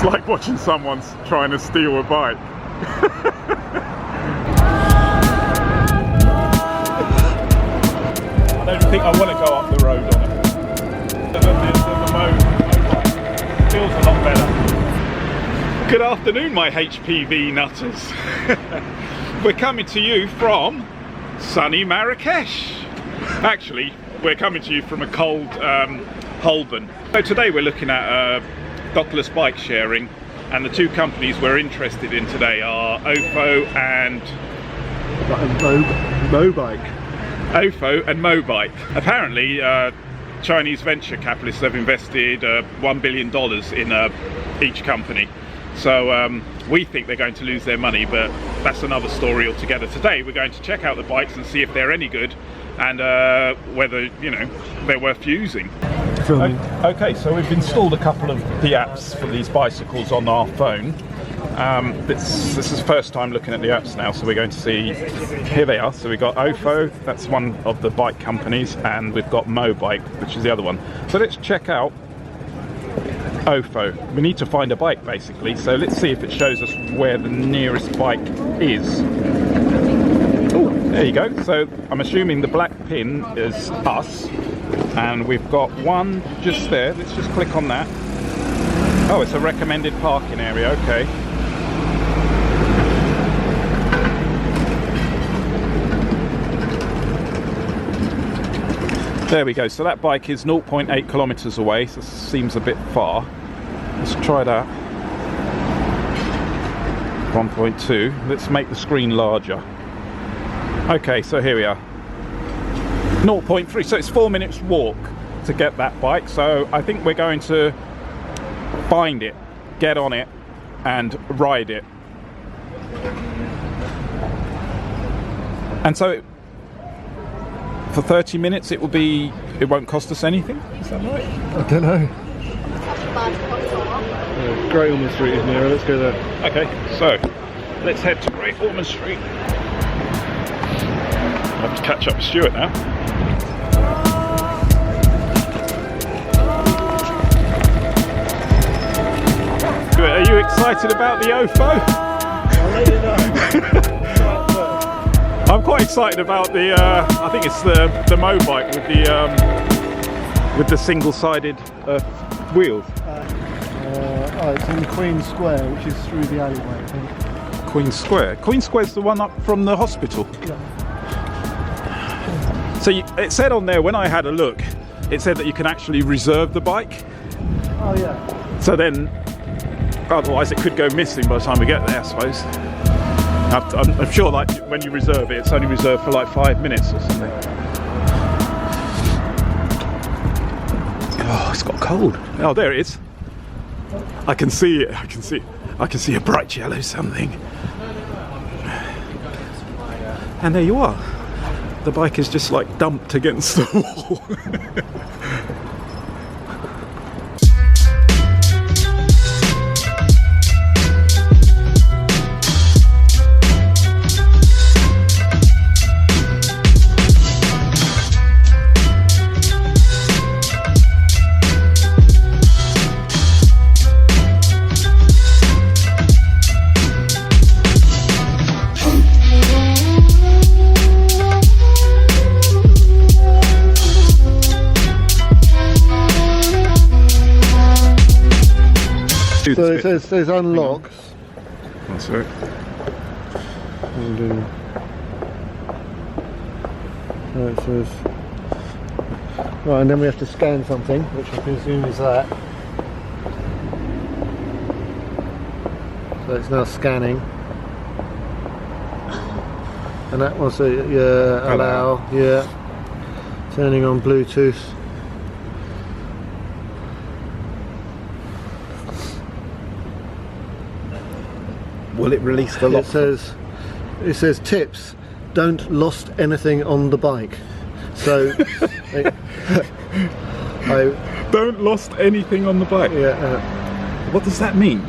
like watching someone trying to steal a bike. I don't think I want to go up the road on it. The Mobike feels a lot better. Good afternoon, my HPV nutters. We're coming to you from sunny Marrakesh. Actually, we're coming to you from a cold Holborn. So today we're looking at dockless bike sharing, and the two companies we're interested in today are Ofo and Mobike. Ofo and Mobike. Apparently, Chinese venture capitalists have invested $1 billion in each company. So we think they're going to lose their money, but that's another story altogether. Today we're going to check out the bikes and see if they're any good, and whether, you know, they're worth using. Okay, so we've installed a couple of the apps for these bicycles on our phone. This is the first time looking at the apps now, so we're going to see. Here they are. So we've got Ofo, that's one of the bike companies, and we've got Mobike, which is the other one. So let's check out Ofo. We need to find a bike basically, so let's see if it shows us where the nearest bike is. Oh, there you go. So I'm assuming the black pin is us, and we've got one just there. Let's just click on that. Oh, it's a recommended parking area. Okay. There we go. So that bike is 0.8 kilometers away, so this seems a bit far. Let's try that. 1.2. Let's make the screen larger. Okay, so here we are. 0.3, so it's 4 minutes walk to get that bike. So I think we're going to find it, get on it, and ride it. And so for 30 minutes it won't cost us anything? Is that right? I don't know. Great Ormond Street is nearer, let's go there. Okay, so let's head to Great Ormond Street. I'll have to catch up with Stuart now. Good. Are you excited about the Ofo? I'll let you know. I'm quite excited about the, I think it's the Mobike with the single-sided wheels. Oh, it's in Queen Square, which is through the alleyway, I think. Queen Square? Queen Square's the one up from the hospital? Yeah. So it said on there, when I had a look, it said that you can actually reserve the bike. Oh yeah. So then, otherwise it could go missing by the time we get there, I suppose. I'm sure, like, when you reserve it, it's only reserved for like 5 minutes or something. Oh, it's got cold. Oh, there it is. I can see it. I can see a bright yellow something. And there you are. The bike is just like dumped against the wall. So it says unlocks. That's right. So it says, right, and then we have to scan something, which I presume is that. So it's now scanning. And that was allow, yeah. Turning on Bluetooth. Will it release the lock? It says tips. Don't lost anything on the bike. So I don't lost anything on the bike. Yeah. What does that mean?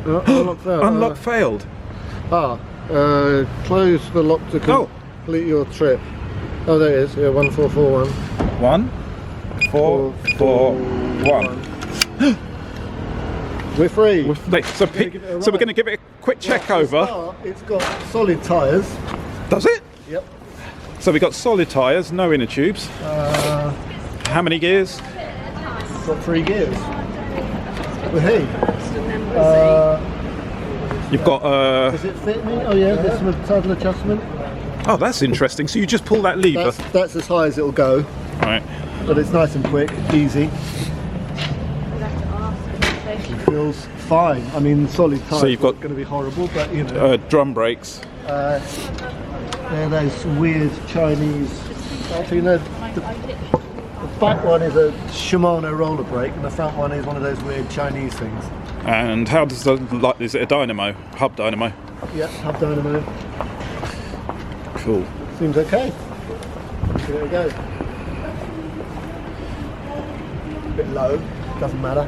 Unlock failed. Unlock failed. Close the lock to complete your trip. Oh, there it is. Yeah, 1441. 1441. We're free. So we're going to give it a quick check over. It's got solid tyres. Does it? Yep. So we got solid tyres, no inner tubes. How many gears? Got 3 gears. Well, hey. You've got. Does it fit me? Oh yeah, there's some saddle adjustment. Oh, that's interesting. So you just pull that lever. That's as high as it'll go. Right. But it's nice and quick, easy. It feels fine. I mean, solid tyres. So you've got going to be horrible, but you know. Drum brakes. They're those weird Chinese. Actually, no. The back one is a Shimano roller brake, and the front one is one of those weird Chinese things. And how does is it a dynamo? Hub dynamo? Yep, hub dynamo. Cool. Seems okay. There we go. A bit low, doesn't matter.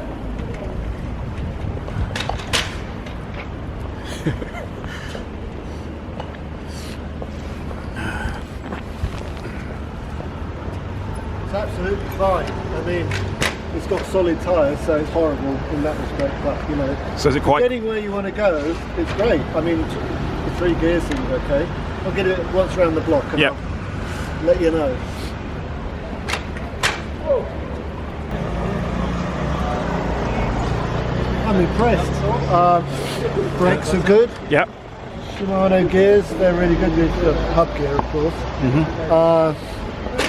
It's absolutely fine. I mean, it's got solid tyres, so it's horrible in that respect. But you know, so is it quite getting where you want to go? It's great. I mean, the 3 gears seems okay. I'll get it once around the block and I'll let you know. Whoa. I'm impressed. Brakes are good. Yep. Shimano gears, they're really good. The hub gear, of course.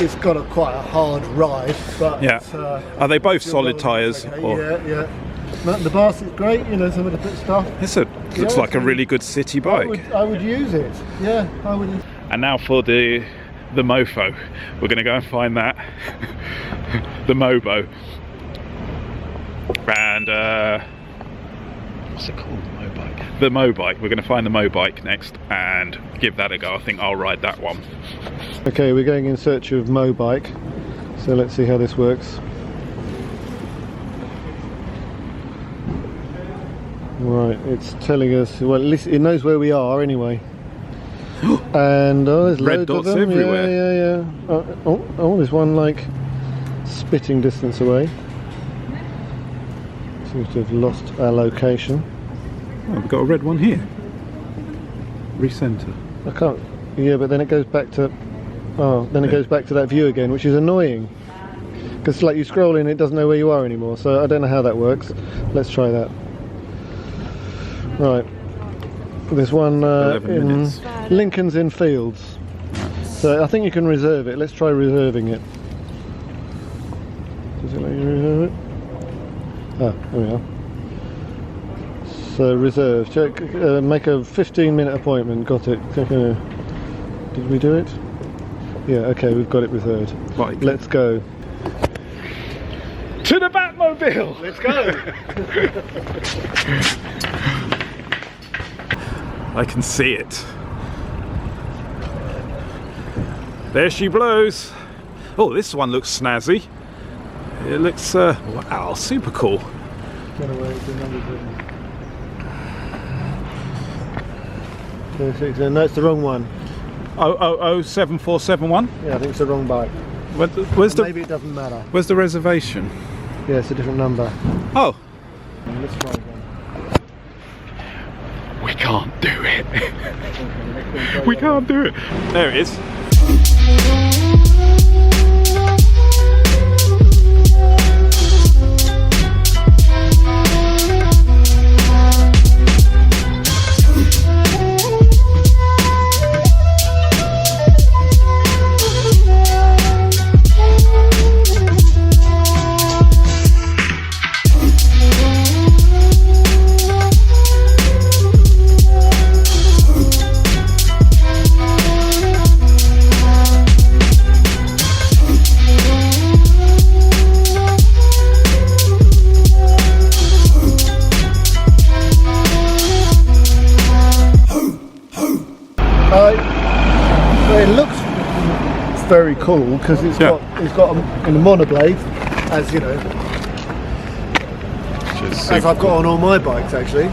It's got quite a hard ride, but are they both solid tyres? Okay. Yeah. The bus is great. You know, some of the stuff. Looks like a really good city bike. I would use it. Yeah, I would. And now for the mofo. We're going to go and find that. The Mobo. And what's it called? The Mobike. We're going to find the Mobike next and give that a go. I think I'll ride that one. Okay, we're going in search of Mobike. So let's see how this works. Right, it's telling us, well, at least it knows where we are anyway. And there's red loads dots of them. everywhere. Yeah. There's one like spitting distance away. Seems to have lost our location. Oh, we've got a red one here. Recenter. I can't. Yeah, but then it goes back to. It goes back to that view again, which is annoying. Because like you scroll in, it doesn't know where you are anymore. So I don't know how that works. Let's try that. Right. There's one in Lincoln's Inn Fields. So I think you can reserve it. Let's try reserving it. Does it let you reserve it? Ah, there we are. So reserve. Check. Make a 15-minute appointment. Got it. Did we do it? Yeah. Okay, we've got it reserved. Right. Let's go. To the Batmobile. Let's go. I can see it. There she blows. Oh, this one looks snazzy. It looks wow, super cool. No, it's the wrong one. 7471? Yeah, I think it's the wrong bike. Maybe it doesn't matter. Where's the reservation? Yeah, it's a different number. Oh. Let's try again. We can't do it. We can't do it. There it is. It looks very cool because it's got a monoblade, as you know, as I've got on all my bikes actually,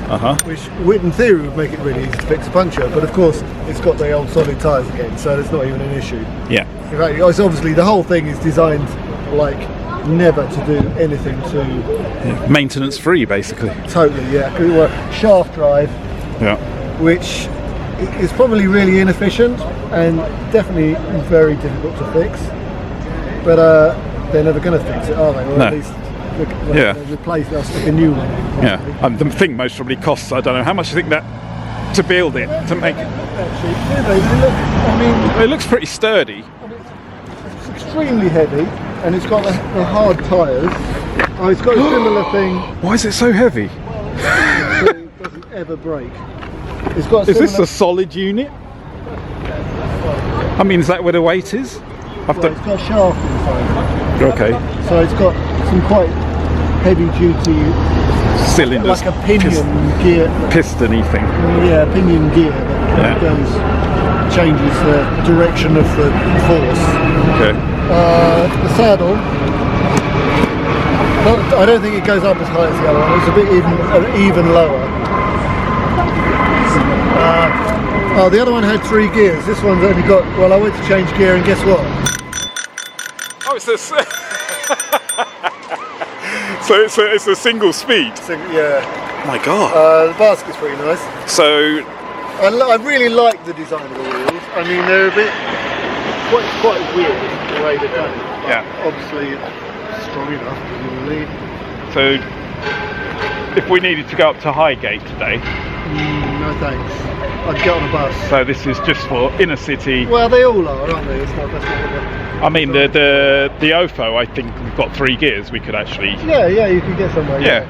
which in theory would make it really easy to fix a puncture, but of course it's got the old solid tyres again, so it's not even an issue. Yeah. In fact, it's obviously the whole thing is designed like never to do anything to... Maintenance free, basically. Totally, yeah. We were shaft drive, which is probably really inefficient and definitely very difficult to fix. But they're never going to fix it, are they? Or at least replace us with a new one. Yeah, and the thing most probably costs, I don't know, how much do you think that to build it, to make it? It looks pretty sturdy. It's extremely heavy, and it's got the hard tyres. Oh, it's got a similar thing. Why is it so heavy? So it doesn't ever break. It's got Is this a solid unit? I mean, is that where the weight is? It's got a shaft inside. Okay. So it's got some quite heavy duty cylinders, like a pinion gear, piston-y thing. Yeah, pinion gear that changes the direction of the force. Okay. The saddle, I don't think it goes up as high as the other one. It's a bit even lower. The other one had 3 gears. This one's only got. Well, I went to change gear, and guess what? Oh, it's this. So it's a single speed. Yeah. Oh my God. The basket's pretty nice. So I really like the design of the wheels. I mean, they're a bit quite weird the way they're done. Yeah. Obviously, it's strong enough, presumably. So if we needed to go up to Highgate today. No thanks. I'd get on a bus. So this is just for inner city. Well, they all are, aren't they? It's not I mean, the OFO, I think we've got 3 gears. We could actually. Yeah, you can get somewhere. Yeah.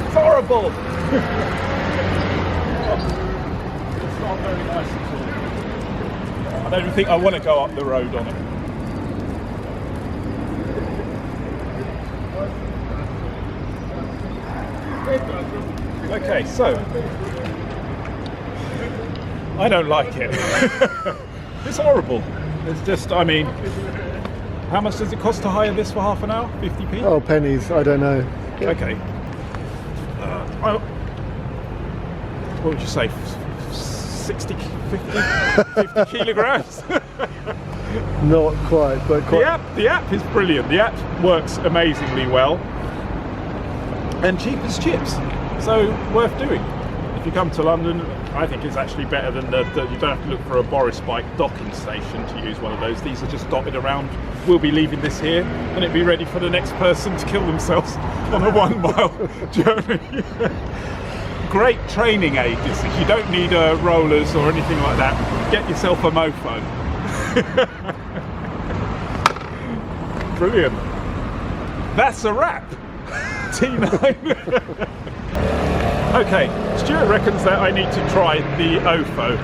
It's horrible. It's not very nice at all. I don't think I want to go up the road on it. Okay, so I don't like it. It's horrible. It's just, I mean, how much does it cost to hire this for half an hour? 50p? Oh, pennies. I don't know. Okay. What would you say? 60, 50 kilograms? Not quite, but quite. The app is brilliant. The app works amazingly well. And cheap as chips, so worth doing. If you come to London, I think it's actually better than you don't have to look for a Boris bike docking station to use one of those. These are just dotted around. We'll be leaving this here, and it'll be ready for the next person to kill themselves on a 1 mile journey. Great training aid, this is. You don't need rollers or anything like that. Get yourself a mofo. Brilliant. That's a wrap. T9. Okay, Stuart reckons that I need to try the OFO.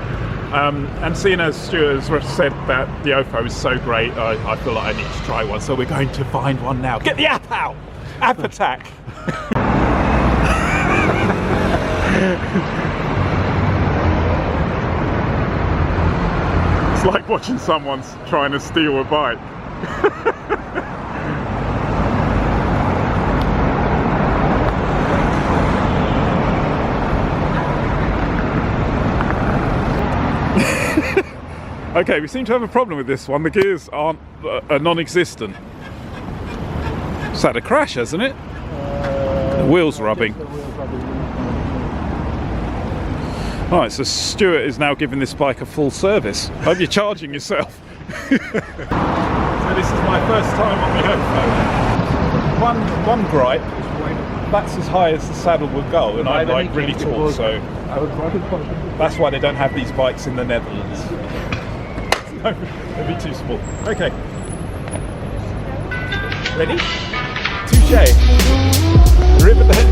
And seeing as Stuart has said that the OFO is so great, I feel like I need to try one. So we're going to find one now. Get the app out! App attack! It's like watching someone's trying to steal a bike. Okay, we seem to have a problem with this one. The gears aren't non-existent. It's had a crash, hasn't it? The wheels rubbing. Right, so Stuart is now giving this bike a full service. Hope you're charging yourself. So this is my first time on the OFO. One gripe, that's as high as the saddle will go, and I'm like really tall, so that's why they don't have these bikes in the Netherlands. No, they'd be too small. Okay. Ready? Touche. Rivet the head.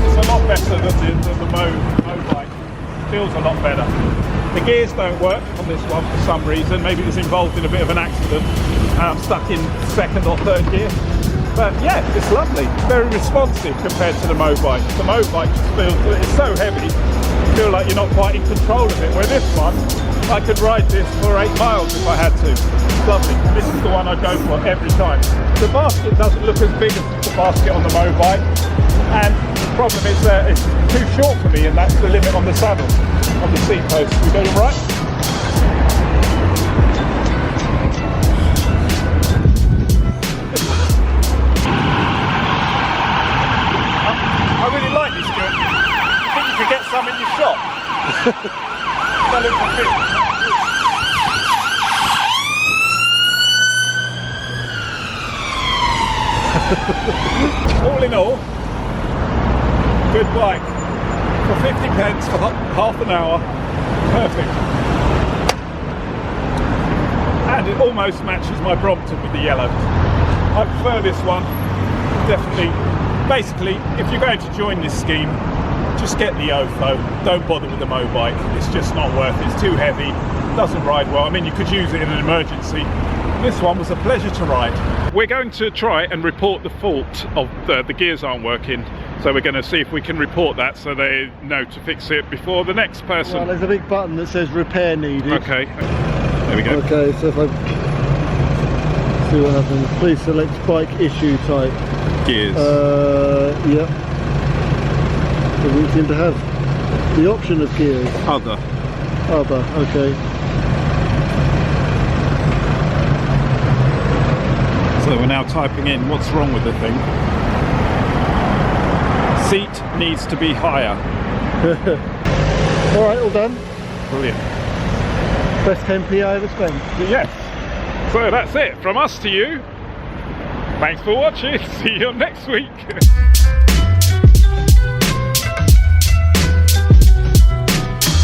It's a lot better than the Mobike. Feels a lot better. The gears don't work on this one for some reason. Maybe it was involved in a bit of an accident. I'm stuck in 2nd or 3rd gear. But yeah, it's lovely. Very responsive compared to the Mobike. The Mobike just feels, it's so heavy. feel like you're not quite in control of it. Where this one, I could ride this for 8 miles if I had to. It's lovely. This is the one I go for every time. The basket doesn't look as big as the basket on the Mobike, and the problem is that it's too short for me, and that's the limit on the saddle, on the seat post. We got them right? I really like this, Stuart. I think you could get some in your shop. That looks a bit. All in all, good bike. For 50 pence for half an hour, perfect. And it almost matches my Brompton with the yellow. I prefer this one, definitely. Basically, if you're going to join this scheme, just get the OFO. Don't bother with the Mobike. It's just not worth it. It's too heavy, doesn't ride well. I mean, you could use it in an emergency. This one was a pleasure to ride. We're going to try and report the fault of the gears aren't working. So we're going to see if we can report that so they know to fix it before the next person. Well, there's a big button that says repair needed. Okay, there we go. Okay, so if I see what happens, please select bike issue type. Gears. Yep. So we seem to have the option of gears. Other. Other, okay. So we're now typing in what's wrong with the thing. Seat needs to be higher. Alright, all done. Brilliant. Best 10p I ever spent. Yes. So that's it from us to you. Thanks for watching. See you next week.